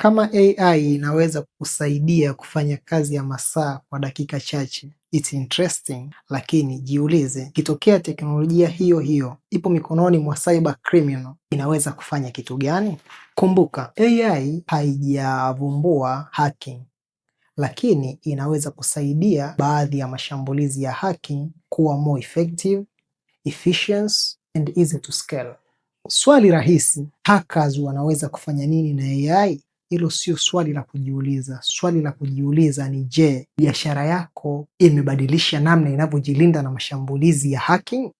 Kama AI inaweza kusaidia kufanya kazi ya masaa kwa dakika chache, it's interesting, lakini jiulize, ikitokea teknolojia hiyo hiyo ipo mikononi mwa cyber criminal, inaweza kufanya kitu gani? Kumbuka, AI haijavumbua hacking, lakini inaweza kusaidia baadhi ya mashambulizi ya hacking kuwa more effective, efficient and easy to scale. Swali rahisi, hackers wanaweza kufanya nini na AI? Hilo sio swali la kujiuliza. Swali la kujiuliza ni je, biashara yako imebadilisha namna inavyojilinda na mashambulizi ya hacking?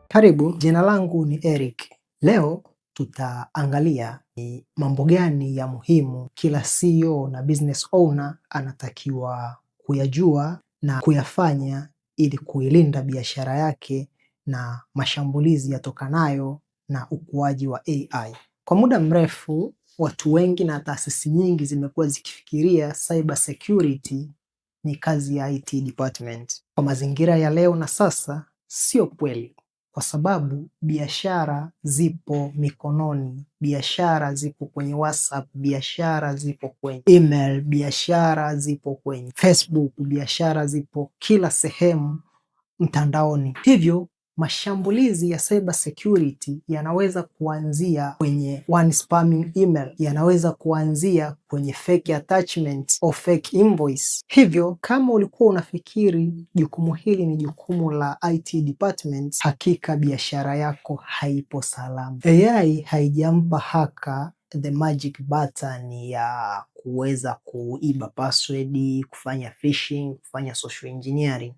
Karibu, jina langu ni Eric. Leo tutaangalia ni mambo gani ya muhimu kila CEO na business owner anatakiwa kuyajua na kuyafanya ili kuilinda biashara yake na mashambulizi yatokanayo na ukuaji wa AI. Kwa muda mrefu, watu wengi na taasisi nyingi zimekuwa zikifikiria cyber security ni kazi ya IT department. Kwa mazingira ya leo na sasa, sio kweli. Kwa sababu biashara zipo mikononi, biashara zipo kwenye WhatsApp, biashara zipo kwenye email, biashara zipo kwenye Facebook, biashara zipo kila sehemu mtandaoni. Hivyo mashambulizi ya cyber security yanaweza kuanzia kwenye one spamming email, yanaweza kuanzia kwenye fake attachment au fake invoice. Hivyo kama ulikuwa unafikiri jukumu hili ni jukumu la IT department, hakika biashara yako haipo salama. AI haijampa hacker the magic button ya kuweza kuiba password, kufanya phishing, kufanya social engineering.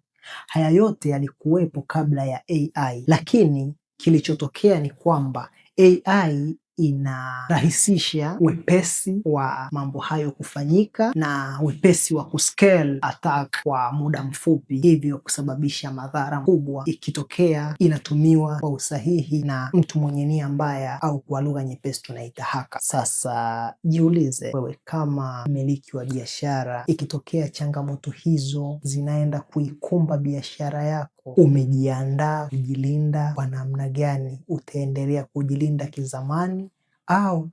Haya yote yalikuwepo kabla ya AI, lakini kilichotokea ni kwamba AI inarahisisha wepesi wa mambo hayo kufanyika na wepesi wa kuscale attack kwa muda mfupi, hivyo kusababisha madhara kubwa ikitokea inatumiwa kwa usahihi na mtu mwenye nia mbaya, au kwa lugha nyepesi tunaita hacker. Sasa jiulize wewe kama mmiliki wa biashara, ikitokea changamoto hizo zinaenda kuikumba biashara yako, umejiandaa kujilinda kwa namna gani? Utaendelea kujilinda kizamani au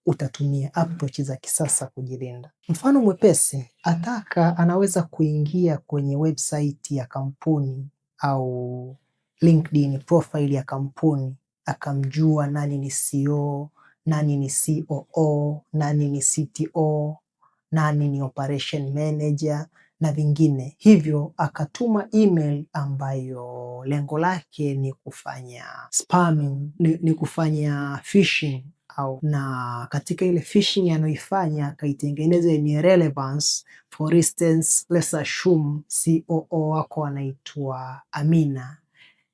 utatumia approach za kisasa kujilinda? Mfano mwepesi, attacker anaweza kuingia kwenye website ya kampuni au LinkedIn profile ya kampuni, akamjua nani ni CEO, nani ni COO, nani ni CTO, nani ni operation manager na vingine. Hivyo akatuma email ambayo lengo lake ni kufanya spamming, ni kufanya phishing na katika ile phishing anayoifanya akaitengeneza yenye relevance. For instance, let's assume COO wako anaitwa Amina.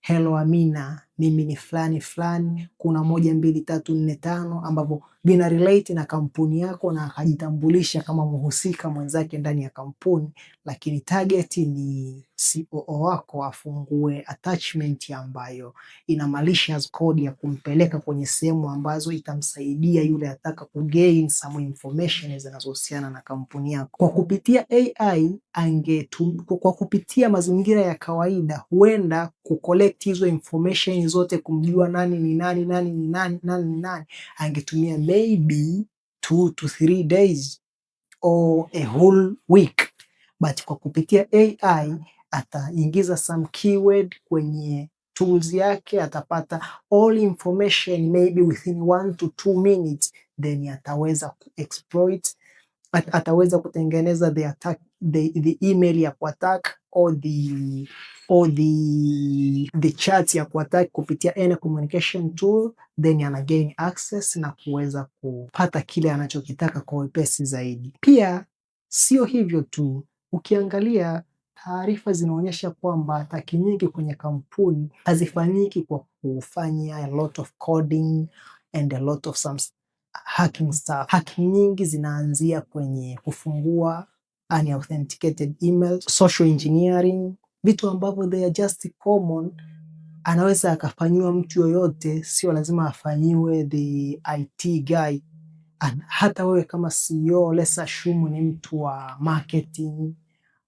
Hello Amina, mimi ni fulani fulani, kuna 1 2 3 4 5 ambavyo vina relate na kampuni yako, na akajitambulisha kama mhusika mwenzake ndani ya kampuni, lakini target ni COO wako afungue attachment ambayo ina malicious code ya kumpeleka kwenye sehemu ambazo itamsaidia yule ataka kugain some information zinazohusiana na kampuni yako. Kwa kupitia AI kwa kupitia mazingira ya kawaida, huenda kucollect hizo information zote, kumjua nani ni nani, nani ni nani, nani ni nani, angetumia maybe 2 to 3 days or a whole week. But kwa kupitia AI ataingiza some keyword kwenye tools yake, atapata all information maybe within 1 to 2 minutes, then ataweza kuexploit, ataweza kutengeneza the attack, the email ya kuattack or the chat ya kuattack kupitia any communication tool, then ana gain access na kuweza kupata kile anachokitaka kwa wepesi zaidi. Pia sio hivyo tu, ukiangalia taarifa zinaonyesha kwamba ataki nyingi kwenye kampuni hazifanyiki kwa kufanya a lot of coding and a lot of some hacking stuff. Hacking nyingi zinaanzia kwenye kufungua unauthenticated emails, social engineering, vitu ambavyo they are just common, anaweza akafanyiwa mtu yoyote, sio lazima afanyiwe the IT guy. Hata wewe kama CEO, let's assume ni mtu wa marketing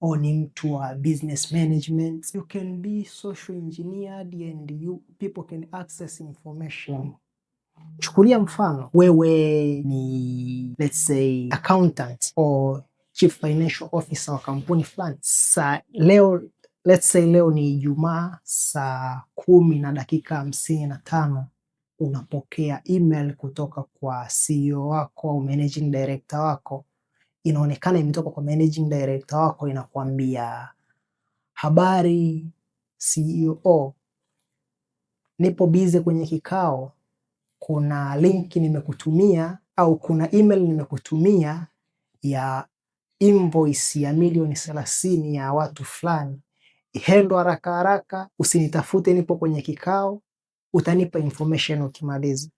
au ni mtu wa business management. You can be social engineered and people can access information. Chukulia mfano wewe ni let's say accountant or chief financial officer wa kampuni fulani. Let's say leo ni Ijumaa saa 10:55 unapokea email kutoka kwa CEO wako au managing director wako. Inaonekana imetoka kwa managing director wako, inakwambia habari CEO, nipo busy kwenye kikao, kuna link nimekutumia au kuna email nimekutumia ya invoice ya milioni 30 ya watu fulani, handle haraka haraka, usinitafute nipo kwenye kikao, utanipa information ukimaliza.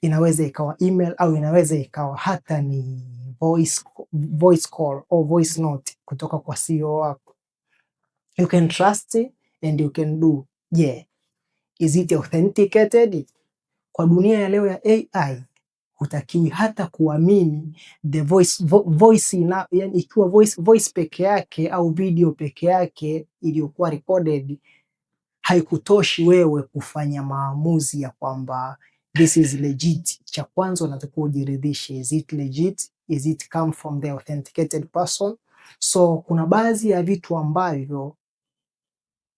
Inaweza ikawa email au inaweza ikawa hata ni voice call au voice note kutoka kwa CEO wako. You can trust it and you can do. Yeah. Is it authenticated? Kwa dunia ya leo ya AI hutakiwi hata kuamini the voice yani ikiwa voice peke yake au video peke yake iliyokuwa recorded haikutoshi wewe kufanya maamuzi ya kwamba this is legit. Cha kwanza unatakiwa ujiridhishe, is it legit? Is it come from the authenticated person? So kuna baadhi ya vitu ambavyo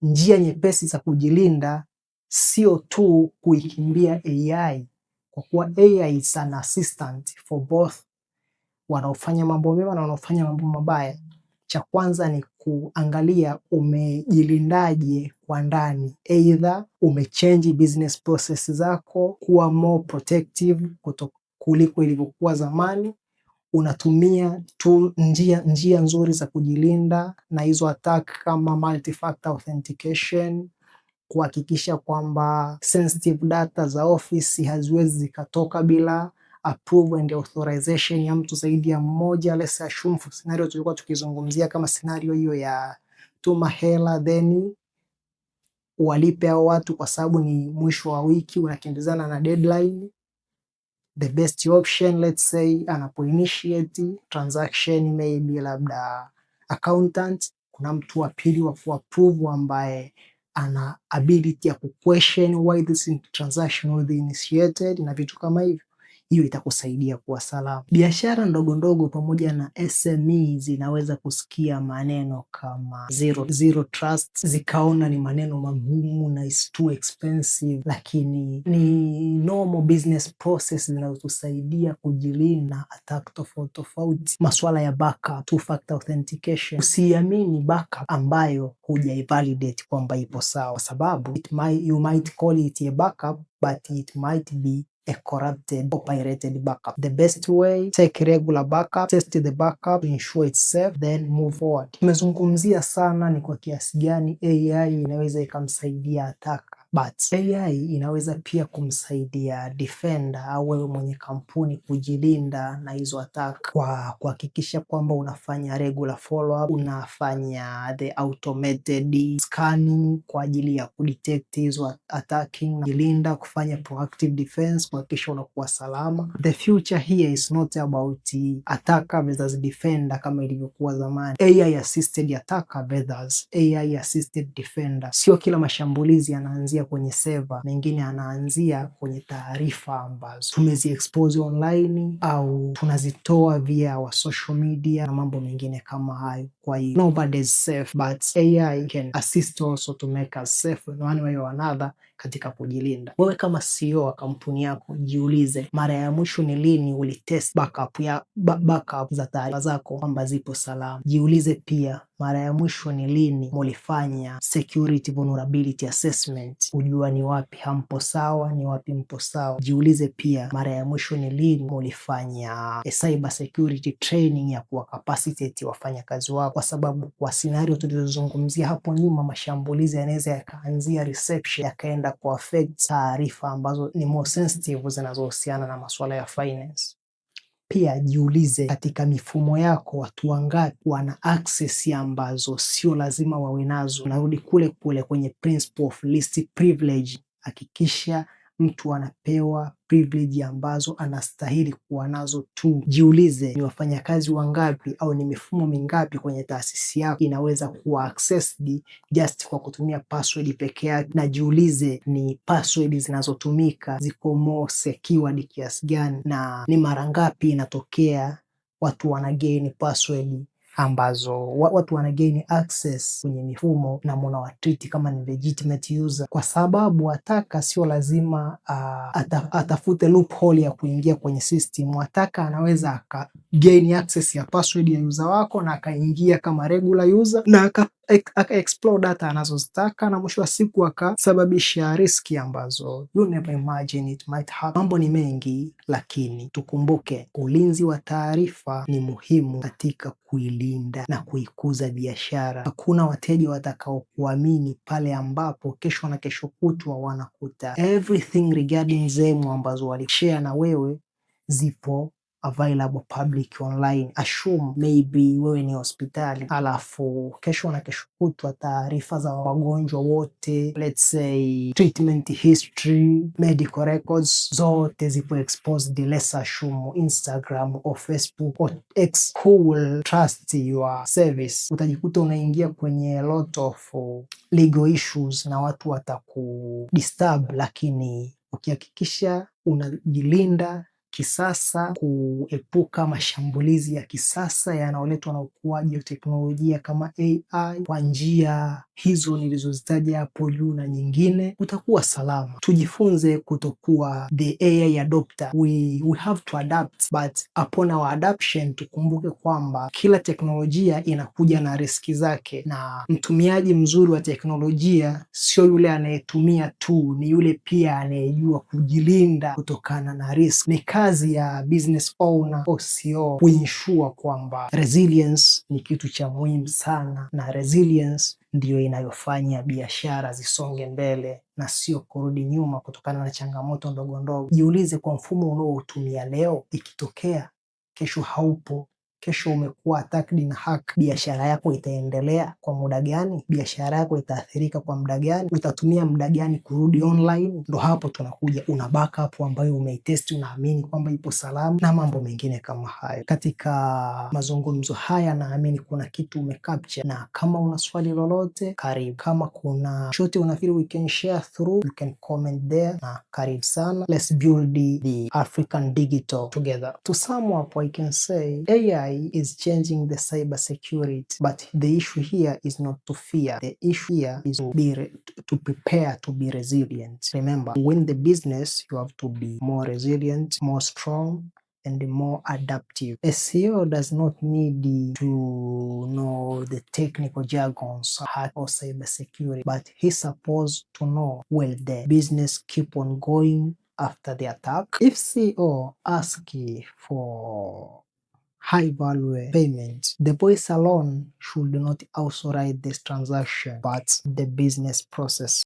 njia nyepesi za kujilinda sio tu kuikimbia AI, kwa kuwa AI is an assistant for both wanaofanya mambo mema na wanaofanya mambo mabaya. Cha kwanza ni kuangalia umejilindaje kwa ndani, either umechange business process zako kuwa more protective kuliko ilivyokuwa zamani, unatumia njia nzuri za kujilinda na hizo attack kama multi-factor authentication, kuhakikisha kwamba sensitive data za office haziwezi zikatoka bila approval and authorization ya mtu zaidi ya mmoja. Let's assume for scenario tulikuwa tukizungumzia kama scenario hiyo ya tuma hela then walipe hao watu kwa sababu ni mwisho wa wiki unakimbizana na deadline. The best option, let's say, anapoinitiate transaction maybe labda accountant, kuna mtu wa pili wa kuapprove ambaye ana ability ya kuquestion why this transaction was initiated na vitu kama hivyo. Hiyo itakusaidia kuwa salama. Biashara ndogo ndogo pamoja na SME zinaweza kusikia maneno kama zero trust, zikaona ni maneno magumu na is too expensive, lakini ni normal business process zinazotusaidia kujilinda attack tofauti. Masuala ya backup, two-factor authentication. Usiamini backup ambayo hujaivalidate kwamba ipo sawa, sababu you might call it a backup but it might be a corrupted or pirated backup. The best way, take regular backup, test the backup, ensure it's safe, then move forward. Tumezungumzia sana ni kwa kiasi gani AI inaweza ikamsaidia attacker, but AI inaweza pia kumsaidia defender au wewe mwenye kampuni kujilinda na hizo attack kwa kuhakikisha kwamba unafanya regular follow up, unafanya the automated scanning kwa ajili ya kudetect hizo attacking, kujilinda, kufanya proactive defense, kuhakikisha unakuwa salama. The future here is not about attacker versus defender kama ilivyokuwa zamani. AI assisted attacker versus AI assisted defender. Sio kila mashambulizi yanaanzia kwenye server, mengine anaanzia kwenye taarifa ambazo tumezi expose online au tunazitoa via wa social media na mambo mengine kama hayo. Kwa hiyo nobody is safe, but AI can assist also to make us safe in one way or another katika kujilinda. Wewe kama CEO wa kampuni yako jiulize, mara ya mwisho ni lini ulitest backup za taarifa zako kwamba zipo salama? Jiulize pia, mara ya mwisho ni lini mulifanya security vulnerability assessment kujua ni wapi hampo sawa, ni wapi mpo sawa? Jiulize pia, mara ya mwisho ni lini mulifanya cyber security training ya kuwa capacitate wafanyakazi wako? Kwa sababu kwa scenario tulizozungumzia hapo nyuma, mashambulizi yanaweza yakaanzia reception yakaenda ku affect taarifa ambazo ni more sensitive zinazohusiana na masuala ya finance. Pia jiulize, katika mifumo yako watu wangapi wana access ambazo sio lazima wawe nazo? Narudi kule kule kwenye principle of least privilege. Hakikisha mtu anapewa privilege ambazo anastahili kuwa nazo tu. Jiulize, ni wafanyakazi wangapi au ni mifumo mingapi kwenye taasisi yako inaweza kuwa accessed just kwa kutumia password peke yake? Na jiulize, ni password zinazotumika ziko more secured kiasi gani, na ni mara ngapi inatokea watu wanagain password ambazo watu wanagain access kwenye mifumo na mnawatreat kama ni legitimate user, kwa sababu ataka sio lazima atafute loophole ya kuingia kwenye system. Ataka anaweza akagain access ya password ya user wako na akaingia kama regular user na aka explore data anazozitaka, na mwisho wa siku akasababisha riski ambazo you never imagine it might happen. Mambo ni mengi, lakini tukumbuke ulinzi wa taarifa ni muhimu katika kuilinda na kuikuza biashara. Hakuna wateja watakaokuamini pale ambapo kesho na kesho kutwa wanakuta everything regarding them ambazo walishare na wewe zipo available public online. Assume maybe wewe ni hospitali, alafu kesho na kesho kutwa taarifa za wagonjwa wote, let's say treatment history, medical records, zote zipo exposed. Let's assume Instagram or Facebook or X will trust your service. Utajikuta unaingia kwenye a lot of legal issues na watu watakudisturb, lakini ukihakikisha unajilinda kisasa, kuepuka mashambulizi ya kisasa yanayoletwa na ukuaji wa teknolojia kama AI, kwa njia hizo nilizozitaja hapo juu na nyingine, utakuwa salama. Tujifunze kutokuwa the AI adopter. We have to adapt, but upon our adoption tukumbuke kwamba kila teknolojia inakuja na riski zake, na mtumiaji mzuri wa teknolojia sio yule anayetumia tu, ni yule pia anayejua kujilinda kutokana na risk. Ni kazi ya business owner au CEO kuensure kwamba resilience ni kitu cha muhimu sana, na resilience ndiyo inayofanya biashara zisonge mbele na sio kurudi nyuma kutokana na changamoto ndogo ndogo. Jiulize, kwa mfumo unaotumia leo, ikitokea kesho haupo, kesho umekuwa attacked na hack, biashara yako itaendelea kwa muda gani? Biashara yako itaathirika kwa muda gani? Utatumia muda gani kurudi online? Ndo hapo tunakuja, una backup ambayo umeitest, unaamini kwamba ipo salama, na mambo mengine kama hayo. Katika mazungumzo haya naamini kuna kitu umecapture, na kama una swali lolote karibu. Kama kuna chochote unafikiri we can share through, you can comment there, na karibu sana. Let's build the African digital together. To sum up, I can say AI is changing the cyber security, but the issue here is not to fear. The issue here is to prepare to be resilient. Remember, when the business, you have to be more resilient, more strong, and more adaptive. A CEO does not need to know the technical jargons or cyber security, but he's supposed to know, will the business keep on going after the attack? If CEO asks for high value payment, the voice alone should not authorize this transaction, but the business process.